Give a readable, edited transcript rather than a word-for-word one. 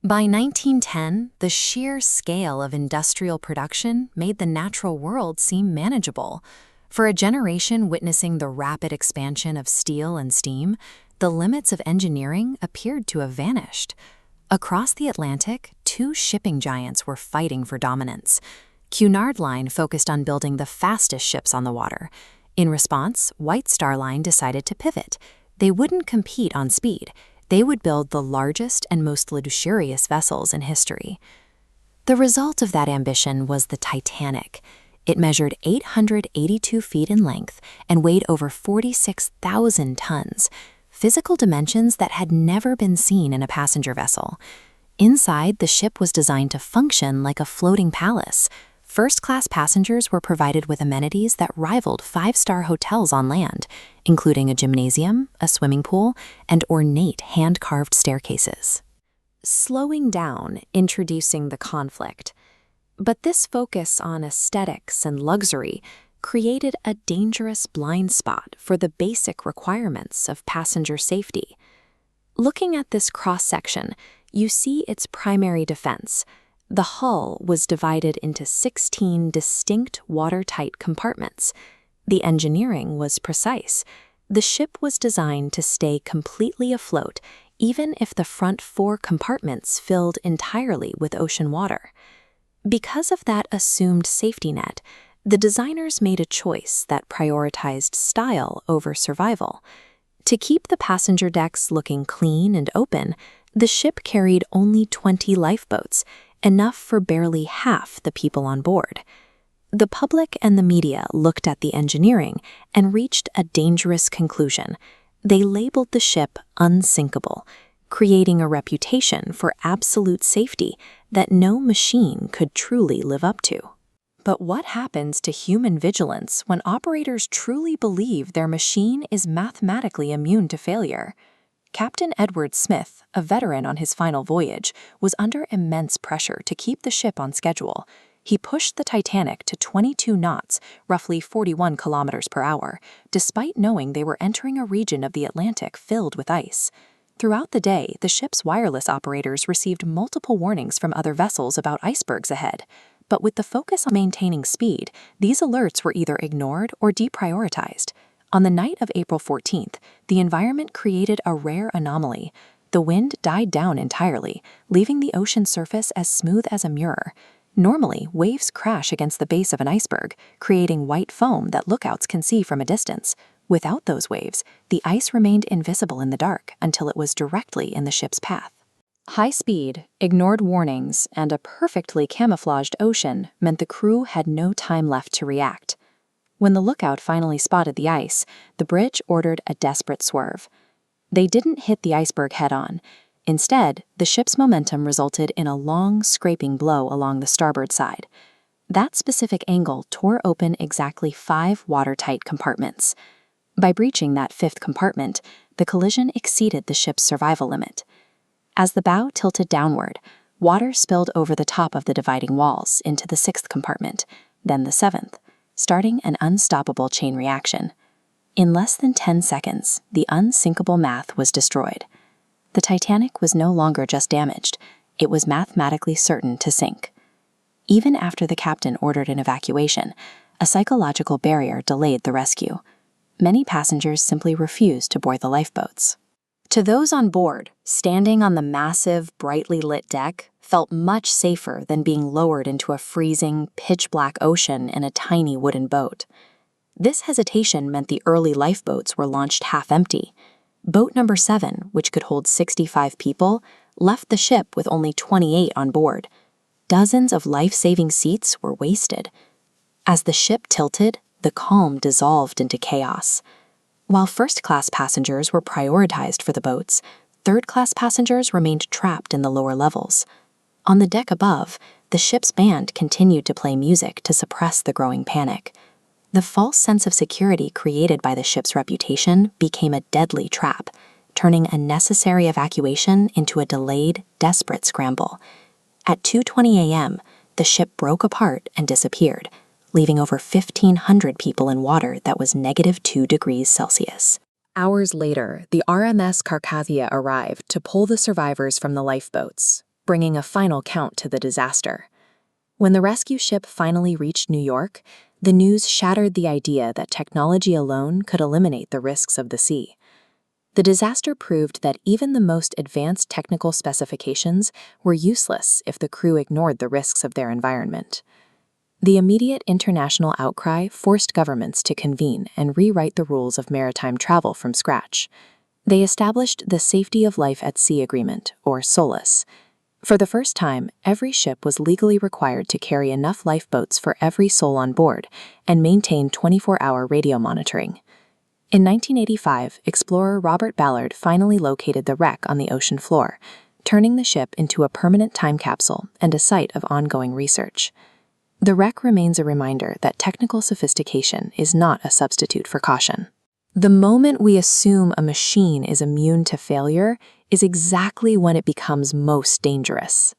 By 1910, the sheer scale of industrial production made the natural world seem manageable. For a generation witnessing the rapid expansion of steel and steam, the limits of engineering appeared to have vanished. Across the Atlantic, two shipping giants were fighting for dominance. Cunard Line focused on building the fastest ships on the water. In response, White Star Line decided to pivot. They wouldn't compete on speed. They would build the largest and most luxurious vessels in history. The result of that ambition was the Titanic. It measured 882 feet in length and weighed over 46,000 tons, physical dimensions that had never been seen in a passenger vessel. Inside, the ship was designed to function like a floating palace. First-class passengers were provided with amenities that rivaled five-star hotels on land, including a gymnasium, a swimming pool, and ornate hand-carved staircases. Slowing down, introducing the conflict. But this focus on aesthetics and luxury created a dangerous blind spot for the basic requirements of passenger safety. Looking at this cross-section, you see its primary defense. The hull was divided into 16 distinct watertight compartments. The engineering was precise. The ship was designed to stay completely afloat, even if the front 4 compartments filled entirely with ocean water. Because of that assumed safety net, the designers made a choice that prioritized style over survival. To keep the passenger decks looking clean and open, the ship carried only 20 lifeboats, enough for barely half the people on board. The public and the media looked at the engineering and reached a dangerous conclusion. They labeled the ship unsinkable, creating a reputation for absolute safety that no machine could truly live up to. But what happens to human vigilance when operators truly believe their machine is mathematically immune to failure? Captain Edward Smith, a veteran on his final voyage, was under immense pressure to keep the ship on schedule. He pushed the Titanic to 22 knots, roughly 41 kilometers per hour, despite knowing they were entering a region of the Atlantic filled with ice. Throughout the day, the ship's wireless operators received multiple warnings from other vessels about icebergs ahead. But with the focus on maintaining speed, these alerts were either ignored or deprioritized. On the night of April 14th, the environment created a rare anomaly. The wind died down entirely, leaving the ocean surface as smooth as a mirror. Normally, waves crash against the base of an iceberg, creating white foam that lookouts can see from a distance. Without those waves, the ice remained invisible in the dark until it was directly in the ship's path. High speed, ignored warnings, and a perfectly camouflaged ocean meant the crew had no time left to react. When the lookout finally spotted the ice, the bridge ordered a desperate swerve. They didn't hit the iceberg head-on. Instead, the ship's momentum resulted in a long, scraping blow along the starboard side. That specific angle tore open exactly 5 watertight compartments. By breaching that 5th compartment, the collision exceeded the ship's survival limit. As the bow tilted downward, water spilled over the top of the dividing walls into the 6th compartment, then the 7th, starting an unstoppable chain reaction. In less than 10 seconds, the unsinkable math was destroyed. The Titanic was no longer just damaged, it was mathematically certain to sink. Even after the captain ordered an evacuation, a psychological barrier delayed the rescue. Many passengers simply refused to board the lifeboats. To those on board, standing on the massive, brightly lit deck felt much safer than being lowered into a freezing, pitch-black ocean in a tiny wooden boat. This hesitation meant the early lifeboats were launched half-empty. Boat number 7, which could hold 65 people, left the ship with only 28 on board. Dozens of life-saving seats were wasted. As the ship tilted, the calm dissolved into chaos. While first-class passengers were prioritized for the boats, third-class passengers remained trapped in the lower levels. On the deck above, the ship's band continued to play music to suppress the growing panic. The false sense of security created by the ship's reputation became a deadly trap, turning a necessary evacuation into a delayed, desperate scramble. At 2:20 a.m., the ship broke apart and disappeared, leaving over 1,500 people in water that was -2 degrees Celsius. Hours later, the RMS Carpathia arrived to pull the survivors from the lifeboats. bringing a final count to the disaster. When the rescue ship finally reached New York, the news shattered the idea that technology alone could eliminate the risks of the sea. The disaster proved that even the most advanced technical specifications were useless if the crew ignored the risks of their environment. The immediate international outcry forced governments to convene and rewrite the rules of maritime travel from scratch. They established the Safety of Life at Sea Agreement, or SOLAS. For the first time, every ship was legally required to carry enough lifeboats for every soul on board and maintain 24-hour radio monitoring. In 1985, explorer Robert Ballard finally located the wreck on the ocean floor, turning the ship into a permanent time capsule and a site of ongoing research. The wreck remains a reminder that technical sophistication is not a substitute for caution. The moment we assume a machine is immune to failure is exactly when it becomes most dangerous.